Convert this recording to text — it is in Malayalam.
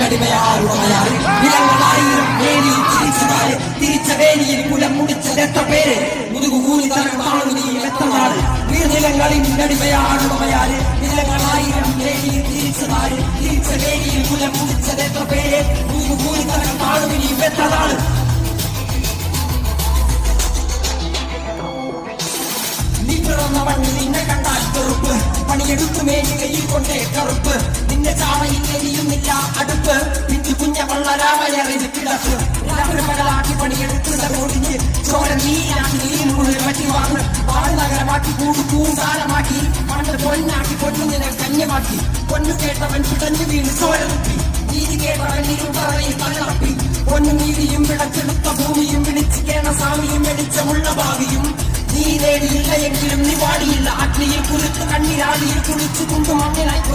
ഇന്നടിമയാറുടമയാറ് നിലങ്ങളായിരം വേലിയിൽ തിരിച്ചതാര് തിരിച്ച വേലിയിൽ കുലം മുടിച്ചത് എത്ര പേര് മുതുകുകൂലി തലമാണു നീ എത്ര നാട് നീർനിലങ്ങളിൽ ഇന്നടിമയാറുടമയാറ് നിലങ്ങളായിരം വേലിയിൽ തിരിച്ചതാര് തിരിച്ച വേലിയിൽ കുലം മുടിച്ചത് എത്ര പേര് മുതുകുകൂലി തലമാണു നീ എത്ര നാട് നിന്നെ കണ്ടാൽ വെറുപ്പ് പണിയെടുത്തു മേലി കയ്യിൽ കൊണ്ടേ കറുപ്പ് നിന്റെ ചാവയിൽ എരിയുന്നില്ല അടുപ്പ് പിഞ്ചു കുഞ്ഞ വള്ളരാമയറിഞ്ഞ് കിടപ്പ് പകലാക്കി പണിയെടുക്കുന്ന റോഡിന് ചോര നീരാക്കി നീരുള്ളിൽ പറ്റി വാങ്ങ് വാടുനഗരമാക്കി കൂടാരമാക്കി പണ്ട് പൊന്നാക്കി പൊന്നുനിനെ കന്യമാക്കി പൊന്നു കേട്ടവൻ പിടഞ്ഞു വീണ് ചോര തുപ്പി നീതി കേട്ടവൻ ഇരുപറയിൽ തള്ളപ്പി പൊന്നും നീതിയും വിളച്ചെടുത്ത ഭൂമിയും വിളിച്ചു കേണ സ്വാമിയും വെളിച്ചമുള്ള ഭാവിയും നീ നേടിയില്ല എങ്കിലും നീ പാടിയില്ല അഗ്നിയിൽ കുളിച്ച് കണ്ണിരാടിയിൽ കുളിച്ചു കൊണ്ടു മണ്ണിനായി